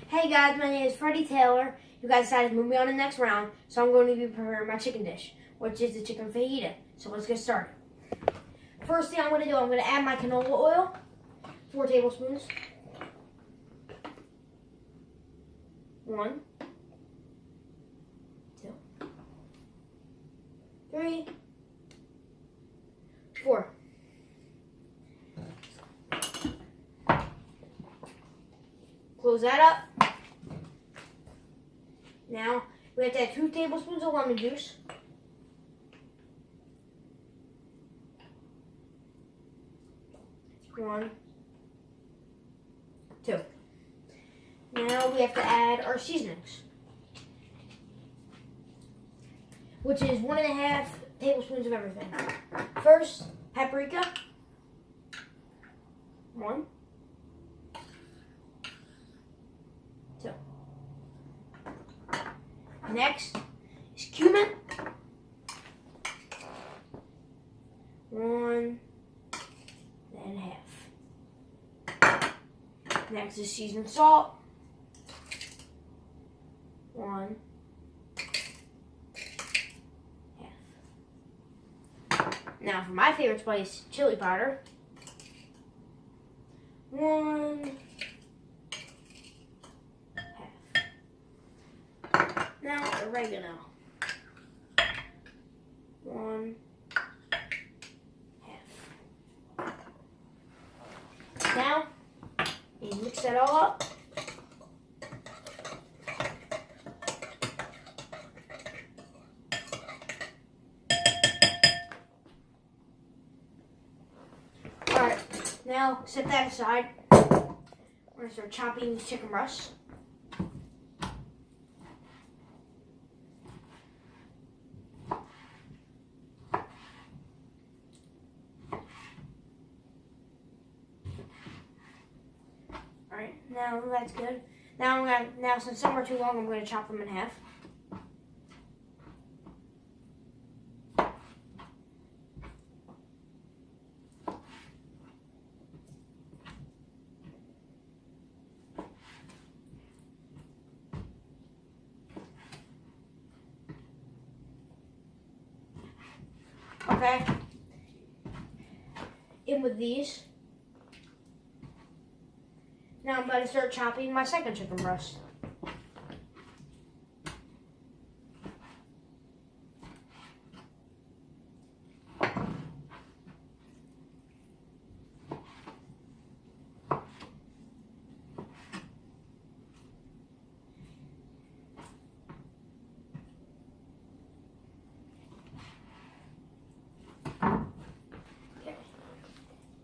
Hey guys, my name is Freddy Taylor. You guys decided to move me on to the next round, so I'm going to be preparing my chicken dish, which is the chicken fajita. So let's get started. First thing I'm going to do, I'm going to add my canola oil, 4 tablespoons. 1, 2, 3, 4. Close that up. Now we have to add 2 tablespoons of lemon juice. One, 2. Now we have to add our seasonings, which is 1.5 tablespoons of everything. First, paprika. 1, 2. Next is cumin. 1.5. Next is seasoned salt. 1.5. Now for my favorite spice, chili powder. 1.5. Now oregano. 1.5. Now you mix that all up. Alright, now set that aside. We're going to start chopping these chicken breasts. Alright, now that's good. Now since some are too long, I'm going to chop them in half. Okay, in with these. Now I'm going to start chopping my second chicken breast.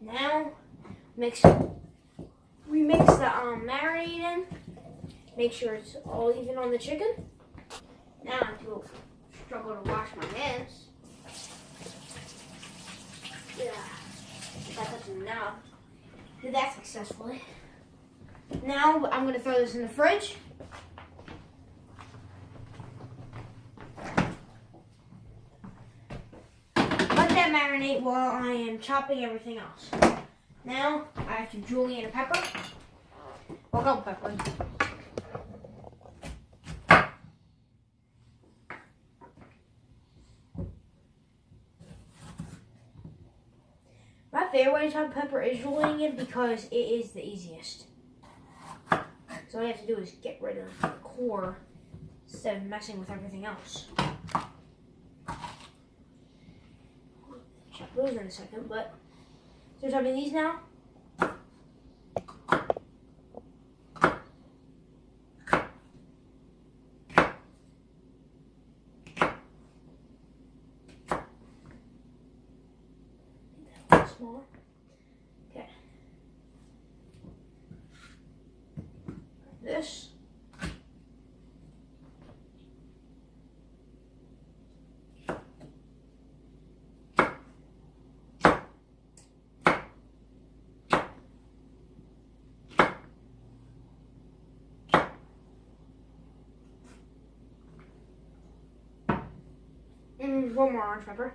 Now, remix the marinade in. Make sure it's all even on the chicken. Now I have to struggle to wash my hands. Yeah, if I touch them now. Did that successfully. Now I'm going to throw this in the fridge. Let that marinate while I am chopping everything else. Now I have to julienne a pepper. Or ghost pepper. My favorite way to chop pepper is julienne it because it is the easiest. So all you have to do is get rid of the core instead of messing with everything else. Chop those in a second, but so we're chopping these now. Smaller. Okay. This. One more orange pepper.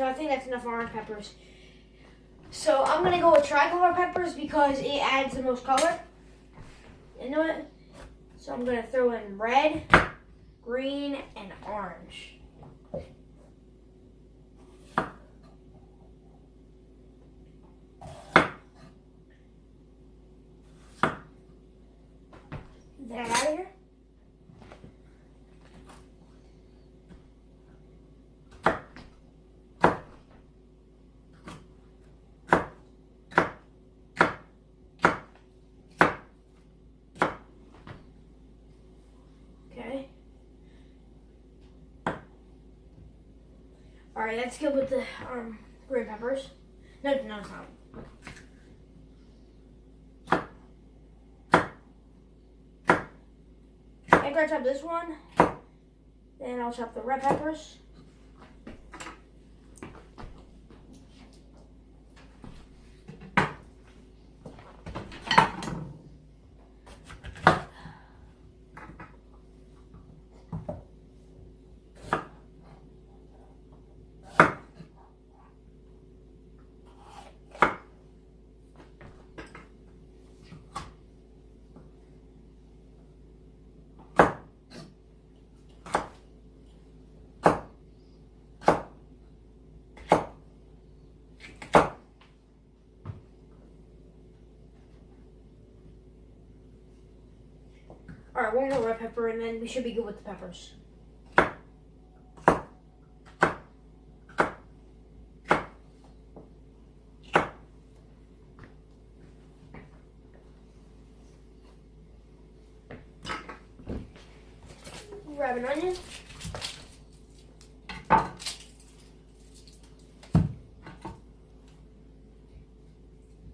So I think that's enough orange peppers. So I'm gonna go with tricolor peppers because it adds the most color into it. So I'm gonna throw in red, green, and orange. Get it out of here. Okay. All right, let's go with the green peppers. No, it's not. After I chop this one, then I'll chop the red peppers. All right, one more red pepper, and then we should be good with the peppers. Grab an onion.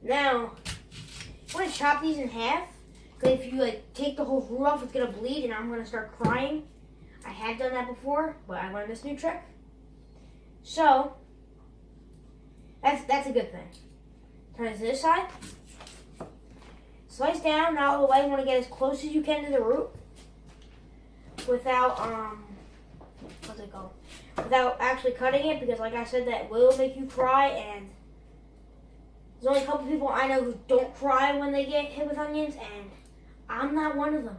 Now, I'm going to chop these in half. Because if you take the whole root off, it's going to bleed and I'm going to start crying. I had done that before, but I learned this new trick. So, that's a good thing. Turn it to this side. Slice down, not all the way. You want to get as close as you can to the root. Without, what's it called? Without actually cutting it, because like I said, that will make you cry, and there's only a couple people I know who don't cry when they get hit with onions, and I'm not one of them.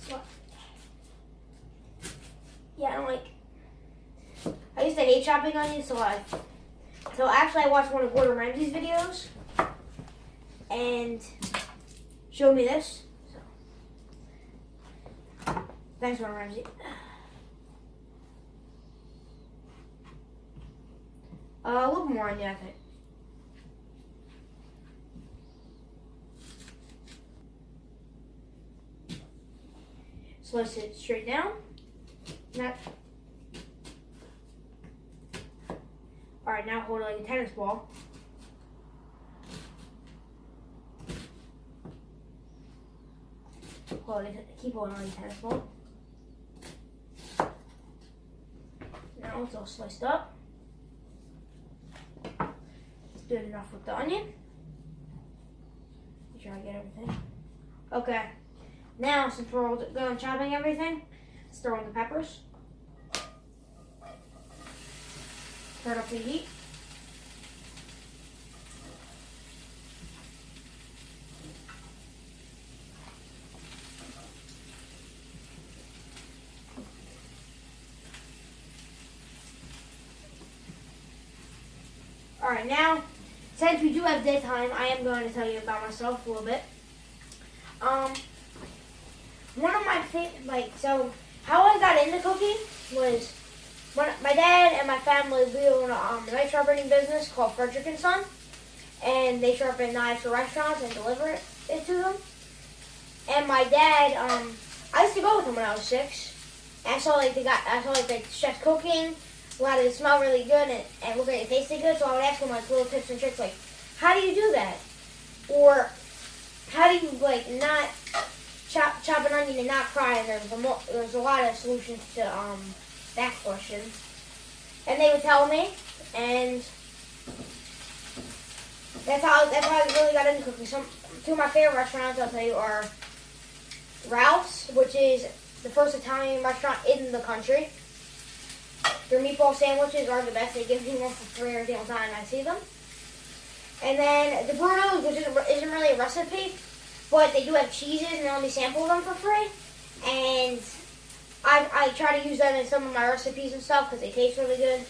So, yeah, I don't like. I used to hate chopping onions, so actually I watched one of Gordon Ramsay's videos, and showed me this. So, thanks, Gordon Ramsay. A little more onion, I think. Slice it straight down. Alright, now hold it like a tennis ball. Keep holding like a tennis ball. Now it's all sliced up. Good enough with the onion. Make sure I get everything. Okay. Now, since we're all done chopping everything, let's throw in the peppers. Turn up the heat. Alright, now, since we do have daytime, I am going to tell you about myself a little bit. One of my so how I got into cooking was when my dad and my family, we own a knife sharpening business called Freddy and Son, and they sharpen knives for restaurants and deliver it to them. And my dad, I used to go with him when I was 6. And I saw the chefs cooking. A lot of it smelled really good and looked like it tasted good. So I would ask him little tips and tricks, like, how do you do that? Or how do you not chop an onion and not cry? And there's a lot of solutions to that question. And they would tell me, and that's how I really got into cooking. Two of my favorite restaurants, I'll tell you, are Ralph's, which is the first Italian restaurant in the country, Their meatball sandwiches are the best. They give me one for free every single time I see them. And then the burritos, which isn't really a recipe, but they do have cheeses and they let me sample them for free. And I try to use them in some of my recipes and stuff because they taste really good.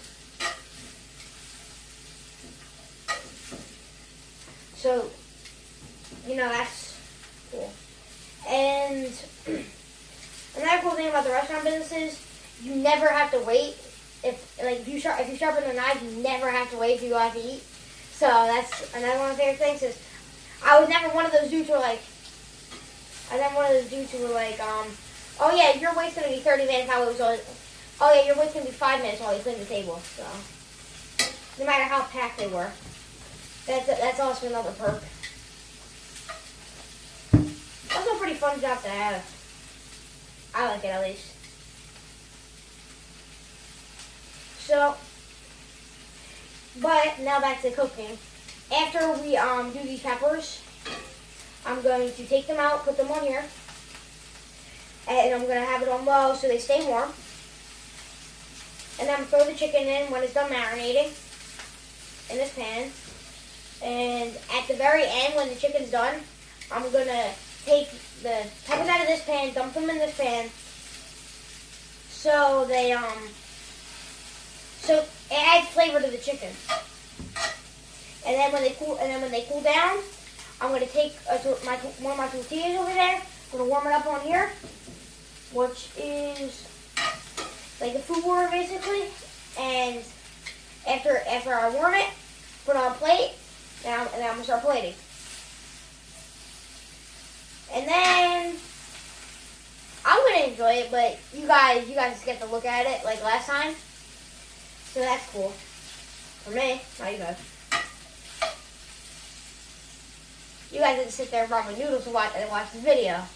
So, you know, that's cool. And another cool thing about the restaurant business is you never have to wait. If you sharpen the knife, you never have to wait if you go out to eat. So that's another one of my favorite things. Is I was never one of those dudes who were like, oh yeah, your wait's gonna be 30 minutes. Oh yeah, your wait's gonna be 5 minutes while you clean the table. So no matter how packed they were, that's also another perk. Also a pretty fun job to have. I like it at least. So, but now back to cooking. After we do these peppers, I'm going to take them out, put them on here, and I'm going to have it on low so they stay warm. And then I'm going to throw the chicken in when it's done marinating in this pan. And at the very end, when the chicken's done, I'm going to take the peppers out of this pan, dump them in this pan, so they so it adds flavor to the chicken. And then when they cool down, I'm gonna take one of my tortillas over there. I'm gonna warm it up on here, which is like a food warmer basically. And after I warm it, put it on a plate, and I'm gonna start plating. And then I'm gonna enjoy it, but you guys get to look at it like last time. So that's cool. For me, not you guys. You guys didn't sit there and ramen noodles and watch the video.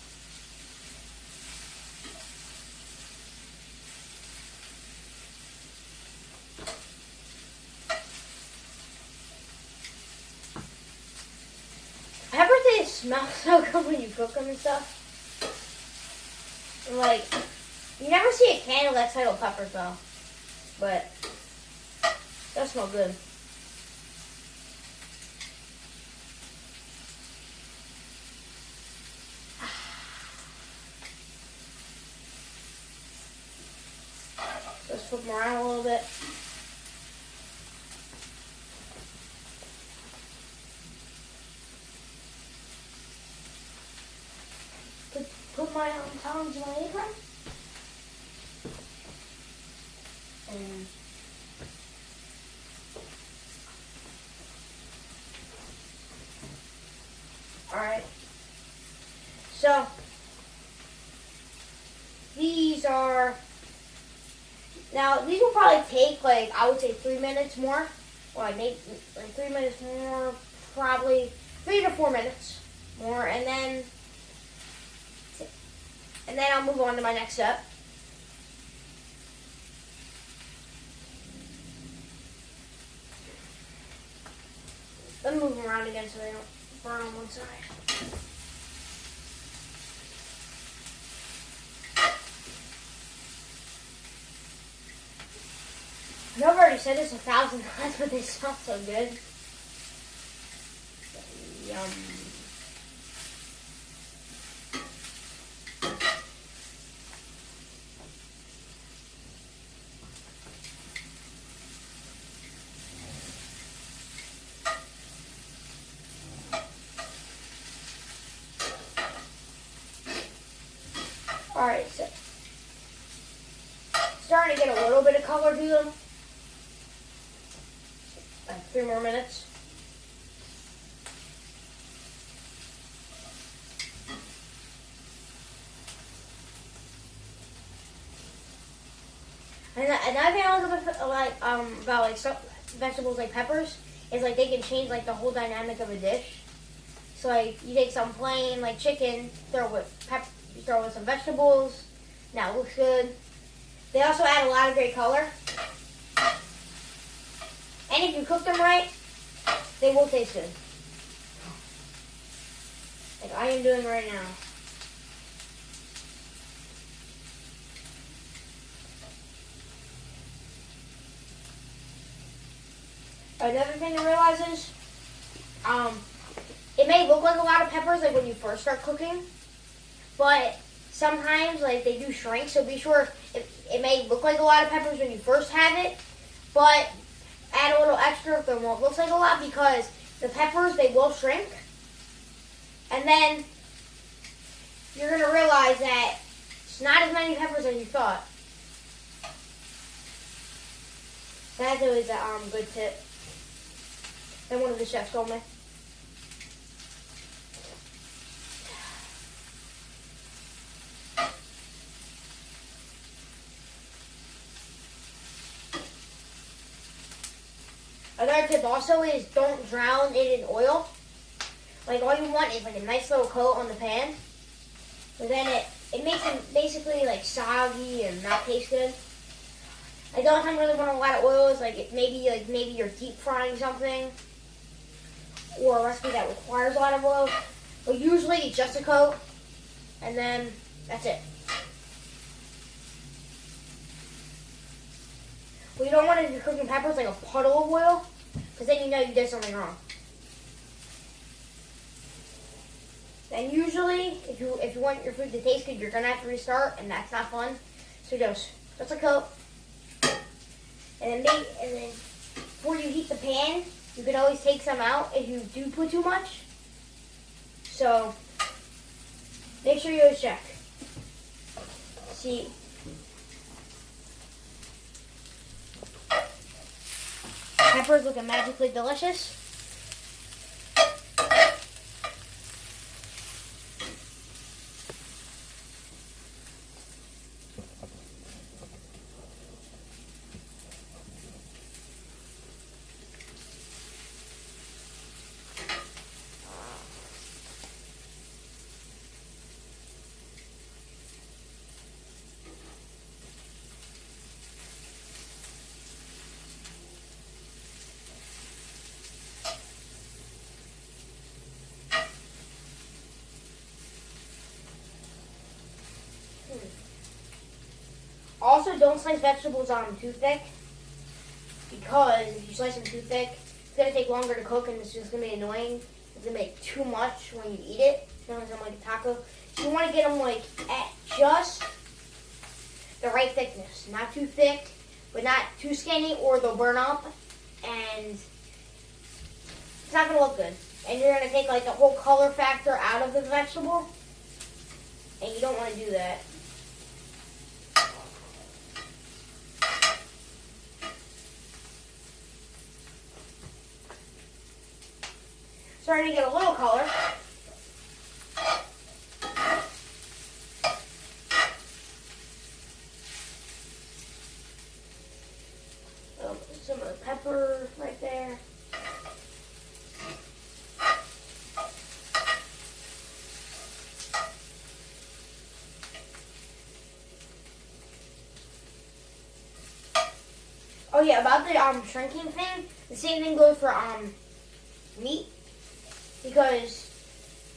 Ever they smell so good when you cook them and stuff? Like, you never see a candle that's titled peppers though. But that smell good. Let's flip them around a little bit. Put my tongs in my apron. And alright. So these will probably take like I would say 3 minutes more. Well, I make like 3 minutes more, probably 3 to 4 minutes more, and then I'll move on to my next step. Let me move them around again so they don't burn on one side. I know I've already said this 1,000 times, but they smell so good. Yum. Alright, so starting to get a little bit of color to them. Like 3 more minutes. And I think a little bit about like some vegetables like peppers is like they can change like the whole dynamic of a dish. So like you take some plain like chicken, throw with some vegetables. Now it looks good. They also add a lot of great color. And if you cook them right, they will taste good. Like I am doing right now. Another thing to realize is, it may look like a lot of peppers like when you first start cooking, but sometimes like they do shrink. So be sure it may look like a lot of peppers when you first have it, but add a little extra if it won't look like a lot because the peppers they will shrink, and then you're gonna realize that it's not as many peppers as you thought. That's always a good tip that one of the chefs told me. Another tip also is don't drown it in oil. Like all you want is like a nice little coat on the pan. But then it makes it basically like soggy and not taste good. I don't really want a lot of oil. Is like maybe you're deep frying something or a recipe that requires a lot of oil. But usually it's just a coat and then that's it. What you don't want is you're cooking peppers like a puddle of oil because then you know you did something wrong. And usually, if you want your food to taste good, you're gonna have to restart, and that's not fun. So just a coat, and then before you heat the pan, you can always take some out if you do put too much. So make sure you always check. See. Peppers looking magically delicious. Also, don't slice vegetables too thick because if you slice them too thick, it's going to take longer to cook and it's just going to be annoying. It's going to make too much when you eat it. It's going to sound like a taco. So you want to get them like at just the right thickness. Not too thick, but not too skinny or they'll burn up and it's not going to look good. And you're going to take like the whole color factor out of the vegetable and you don't want to do that. Starting to get a little color. Some of the pepper right there. Oh yeah, about the shrinking thing, the same thing goes for meat. Because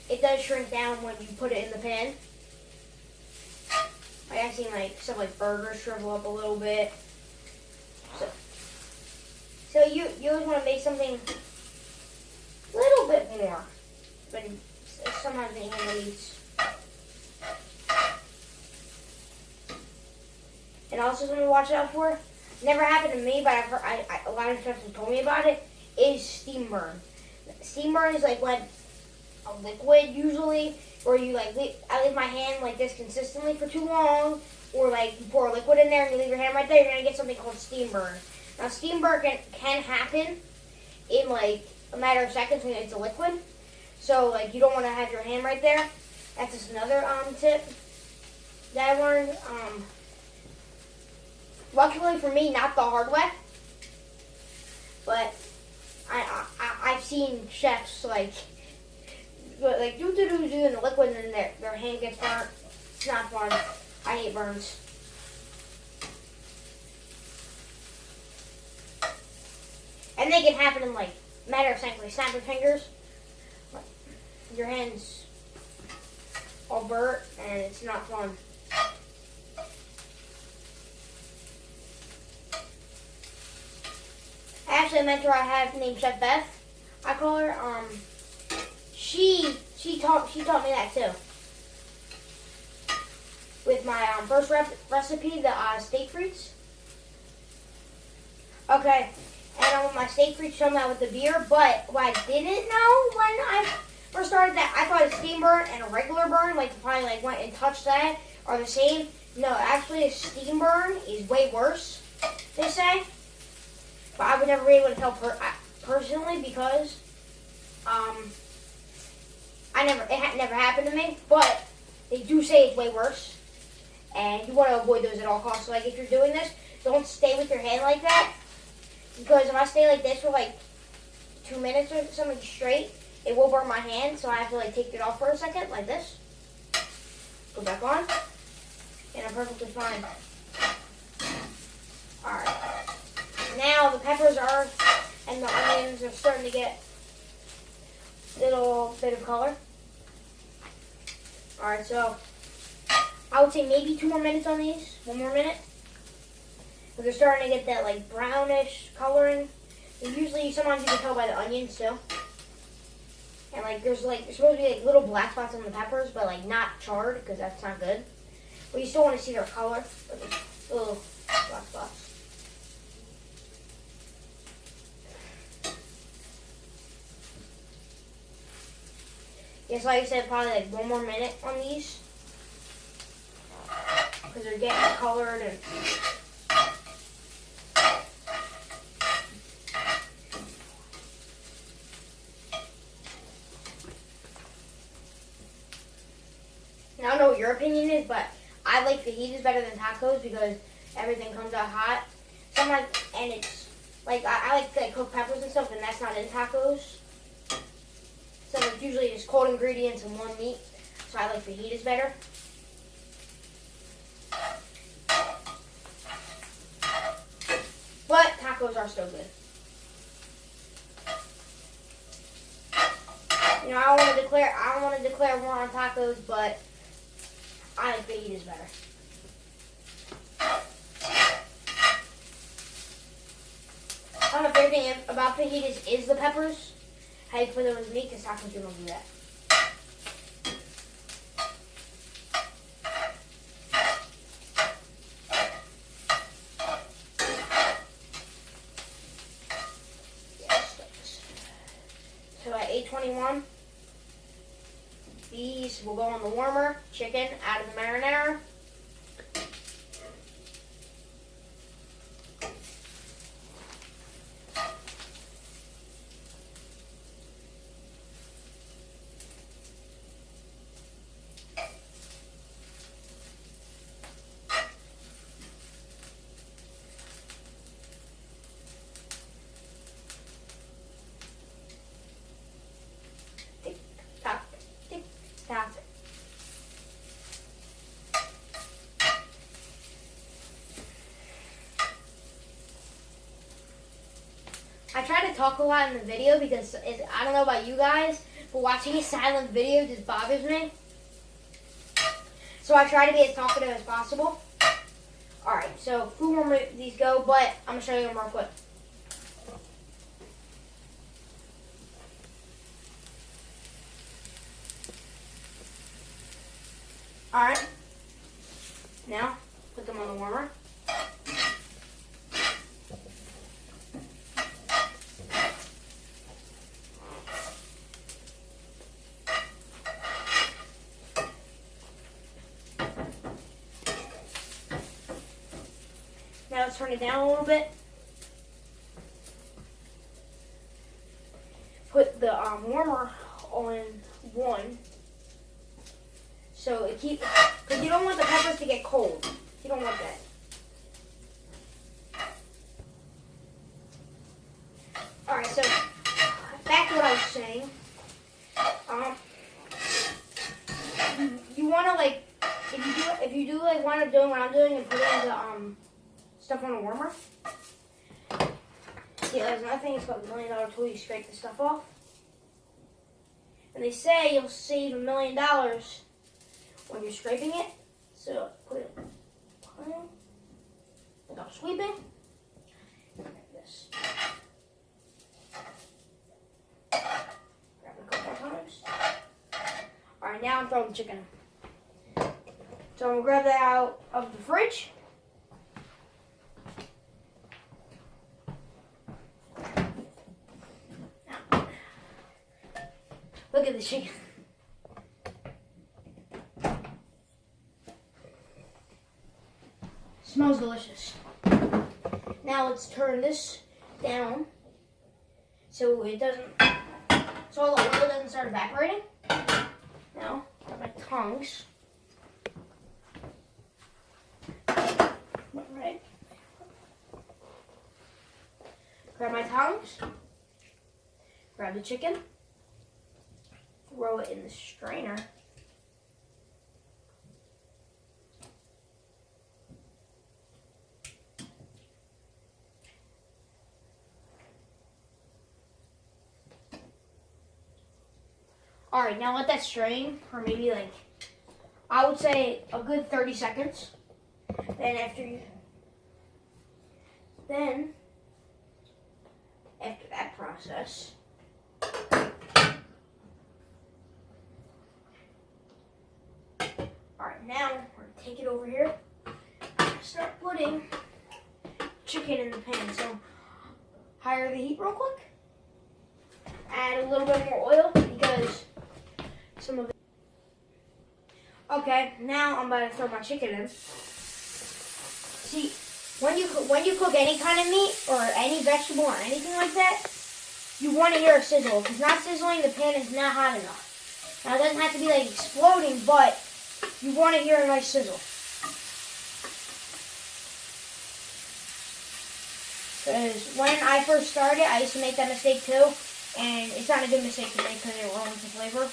it does shrink down when you put it in the pan. Like I've seen like stuff like burgers shrivel up a little bit. So you always want to make something a little bit more than sometimes the animal eats. And also something to watch out for. Never happened to me, but I've heard a lot of chefs have told me about it. Is steam burn. Steam burn is like when a liquid usually, or you like I leave my hand like this consistently for too long, or like you pour a liquid in there and you leave your hand right there, you're gonna get something called steam burn. Now steam burn can happen in like a matter of seconds when it's a liquid, so like you don't want to have your hand right there. That's just another tip that I learned. Luckily for me, not the hard way, but I've seen chefs like do in the liquid and then their hand gets burnt. It's not fun. I hate burns. And they can happen in like a matter of seconds. Like snap your fingers, your hands all burnt, and it's not fun. Actually, a mentor I have named Chef Beth, I call her. She taught me that too. With my first recipe, the steak frites. Okay, and with my steak frites, showed me that with the beer. But what I didn't know when I first started that, I thought a steam burn and a regular burn, like probably like went and touched that, are the same. No, actually, a steam burn is way worse. They say, but I would never be able to tell personally because it never happened to me. But they do say it's way worse, and you want to avoid those at all costs. So like if you're doing this, don't stay with your hand like that, because if I stay like this for like 2 minutes or something straight, it will burn my hand. So I have to like take it off for a second, like this. Go back on, and I'm perfectly fine. All right. Now the peppers and the onions are starting to get a little bit of color. All right, so I would say maybe 2 more minutes on these. 1 more minute. But they're starting to get that like brownish coloring. And usually, sometimes you can tell by the onions too. And like there's supposed to be like little black spots on the peppers, but like not charred because that's not good. But you still want to see their color. Little black spots. Yes, like I said, probably like 1 more minute on these. Because they're getting colored and... Now, I don't know what your opinion is, but I like fajitas better than tacos because everything comes out hot. Sometimes, and it's like I like to cook peppers and stuff, and that's not in tacos. So it's usually just cold ingredients and one meat. So I like fajitas better. But tacos are still good. You know, I don't want to declare war on tacos, but I like fajitas better. My favorite thing about fajitas is the peppers. How you put them with meat, because tacos don't do that. Yes. So at 8:21, these will go on the warmer. Chicken out of the marinara. I try to talk a lot in the video because I don't know about you guys, but watching a silent video just bothers me. So I try to be as talkative as possible. Alright, so 4 more these go, but I'm going to show you them real quick. Alright, now put them on the warmer. Now let's turn it down a little bit. Put the warmer on 1. So it keeps, because you don't want the peppers to get cold. You don't want that. Alright, so back to what I was saying. You want to like, if you do like wind up doing what I'm doing and putting the stuff on a warmer. Yeah, there's another thing. It's called the $1 million tool. You scrape the stuff off, and they say you'll save $1 million when you're scraping it. So put it like I'm sweeping. Like this. Alright, now I'm throwing the chicken in. So I'm gonna grab that out of the fridge. Look at the chicken. Smells delicious. Now let's turn this down so it doesn't, so all the oil doesn't start evaporating. Now, grab my tongs. Right. Grab my tongs. Grab the chicken. Throw it in the strainer. Alright, now let that strain for maybe like, I would say a good 30 seconds. Then after that process, alright, now we're gonna take it over here, start putting chicken in the pan. So higher the heat real quick, add a little bit more oil because some of it. Okay, now I'm about to throw my chicken in. See, when you cook any kind of meat or any vegetable or anything like that, you want to hear a sizzle. If it's not sizzling, the pan is not hot enough. Now it doesn't have to be like exploding, but you want to hear a nice sizzle. Because when I first started, I used to make that mistake too, and it's not a good mistake to make because it ruins the flavor.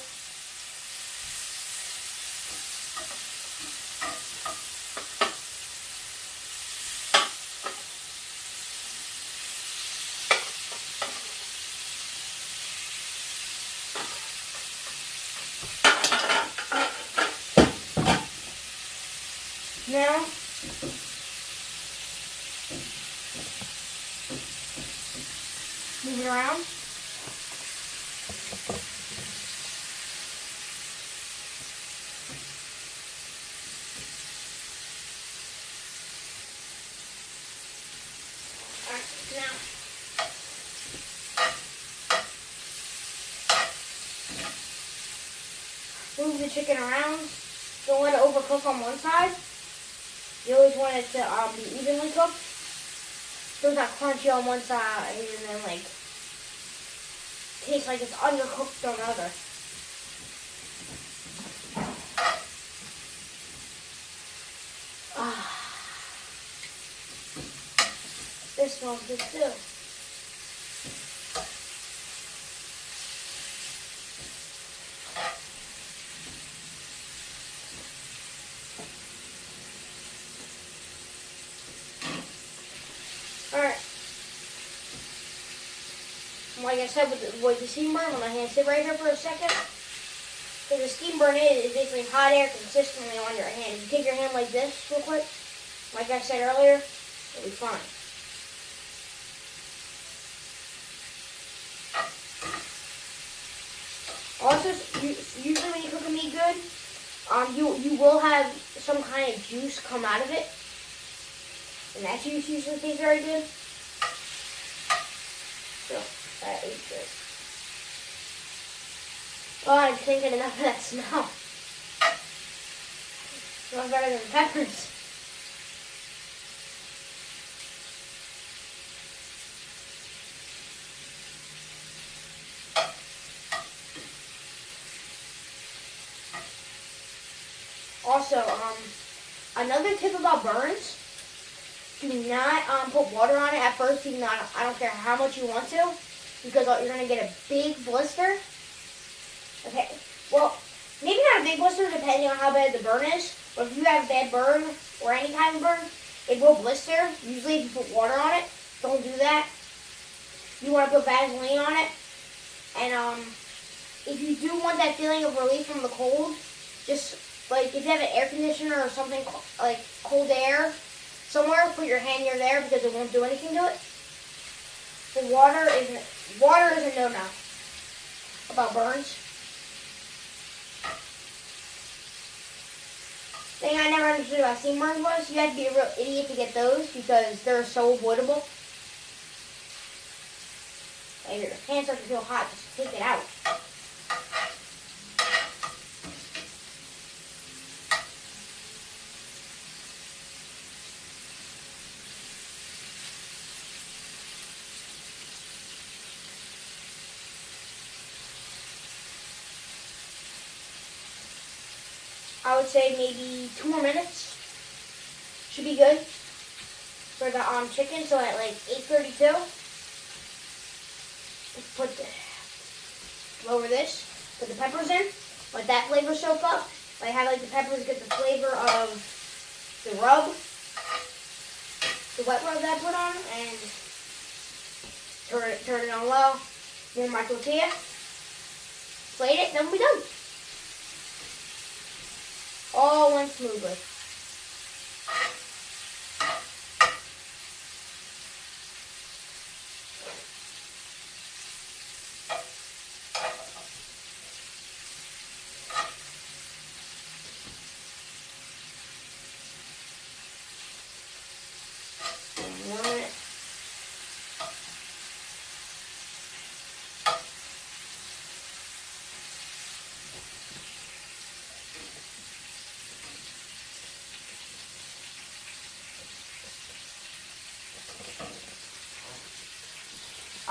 Now, move it around. Alright, now, move the chicken around. Don't let it overcook on one side. You always want it to be evenly cooked. So it's not crunchy on one side and then like tastes like it's undercooked on the other. This smells good too. Alright. Like I said, with the steam burn, I'm going to sit right here for a second. So the steam burn is basically hot air consistently on your hand. If you take your hand like this real quick, like I said earlier, it'll be fine. Also, usually when you cook a meat good, you will have some kind of juice come out of it. And that juice usually tastes very good. So, that is good. Oh, I didn't get enough of that smell. Smells better than peppers. Also, another tip about burns. Do not put water on it at first. Do not. I don't care how much you want to, because you're gonna get a big blister. Okay. Well, maybe not a big blister, depending on how bad the burn is. But if you have a bad burn or any kind of burn, it will blister. Usually, if you put water on it, don't do that. You want to put Vaseline on it, and if you do want that feeling of relief from the cold, just like if you have an air conditioner or something like cold air somewhere, put your hand near there because it won't do anything to it. The water is a no-no about burns. Thing I never understood about steam worms was you had to be a real idiot to get those because they're so avoidable. Like your hands start to feel hot, just take it out. I would say maybe 2 more minutes should be good for the chicken. So at like 8:32, lower this, put the peppers in, let that flavor soak up. Like have like the peppers get the flavor of the rub, the wet rub that I put on, and turn it on low. Warm my tortilla, plate it, then we'll be done. All went smoothly.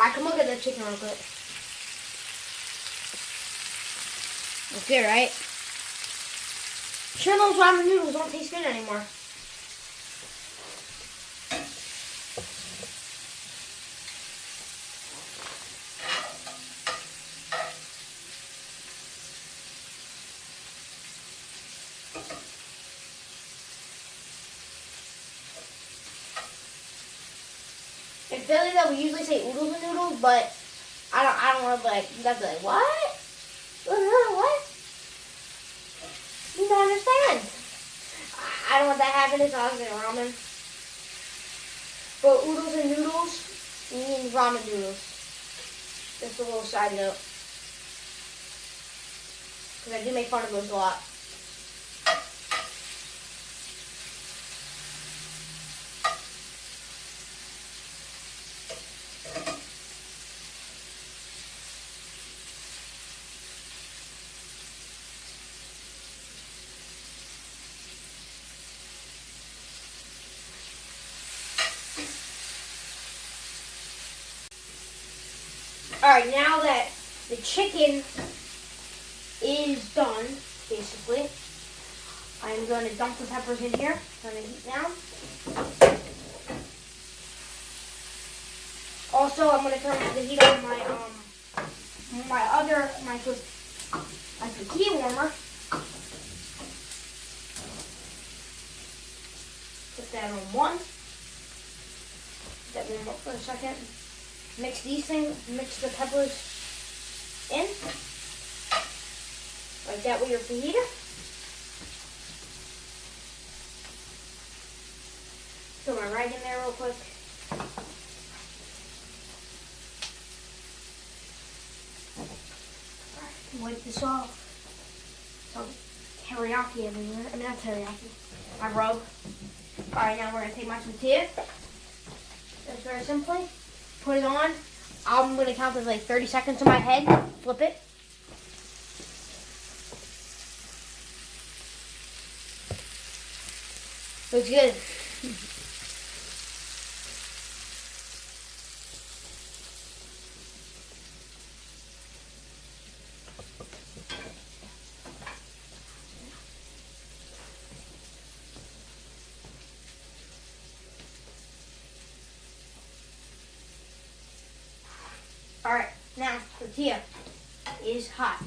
I can look at the chicken real quick. Looks good, right? Sure, those ramen noodles don't taste good anymore. In Philly, though, we usually say oodles and noodles, but I don't want to be like, you guys be like, what? What? You don't understand. I don't want that happening, so I was saying ramen. But oodles and noodles mean ramen noodles. Just a little side note. Because I do make fun of those a lot. Alright, now that the chicken is done, basically, I'm going to dump the peppers in here. Turn the heat down. Also, I'm going to turn the heat on my tortilla warmer. Put that on one. Let that warm up for a second. Mix mix the peppers in, like that with your fajita. Throw my rag in there real quick. Alright, wipe this off. Some teriyaki everywhere. I mean, not teriyaki. My rub. Alright, now we're going to take my tortilla. Just very simply. Put it on. I'm going to count to like 30 seconds in my head. Flip it. Looks good. Alright, now tortilla is hot.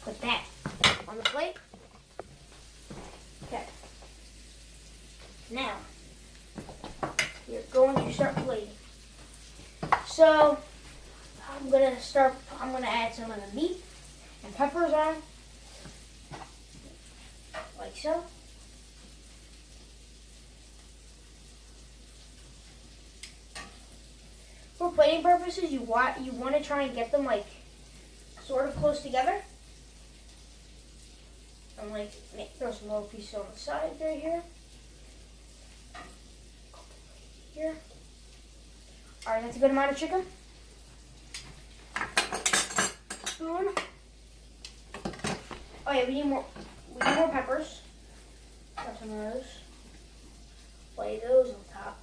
Put that on the plate. Okay. Now, you're going to start plating. So, I'm going to add some of the meat and peppers on. Like so. For plating purposes, you want to try and get them like sort of close together. And like throw some little pieces on the side right here. Here. Alright, that's a good amount of chicken. Spoon. Oh yeah, we need more peppers. Got some of those. Lay those on top.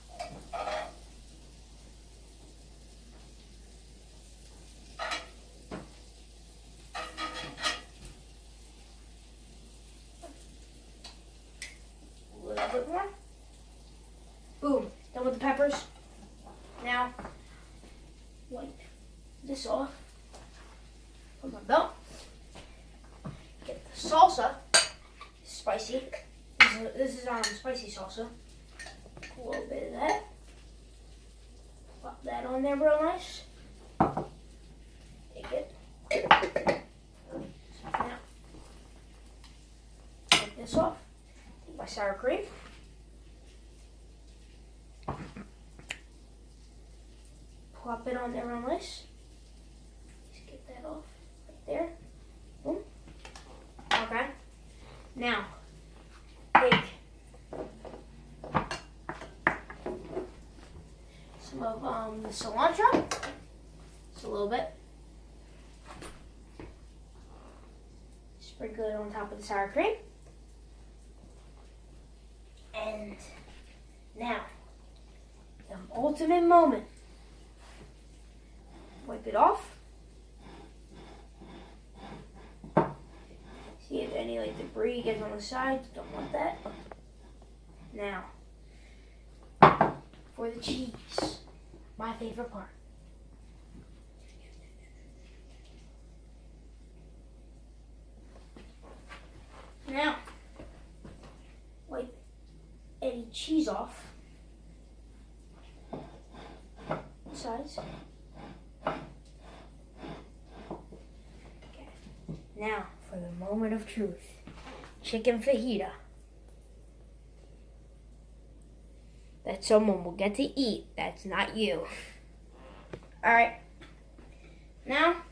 A little bit more. Boom. Done with the peppers. Now, wipe this off from my belt. Get the salsa. Spicy. This is spicy salsa. A little bit of that. Pop that on there real nice. Take it. Now, take this off. Take my sour cream. Plop it on there real nice. Just get that off right there. Boom. Okay. Now, take some of the cilantro. Just a little bit. Sprinkle it on top of the sour cream. And now, the ultimate moment. Wipe it off. See if any like debris gets on the sides. Don't want that. Now, for the cheese, my favorite part. Now, wipe any cheese off the sides. Now, for the moment of truth. Chicken fajita. That someone will get to eat. That's not you. Alright. Now,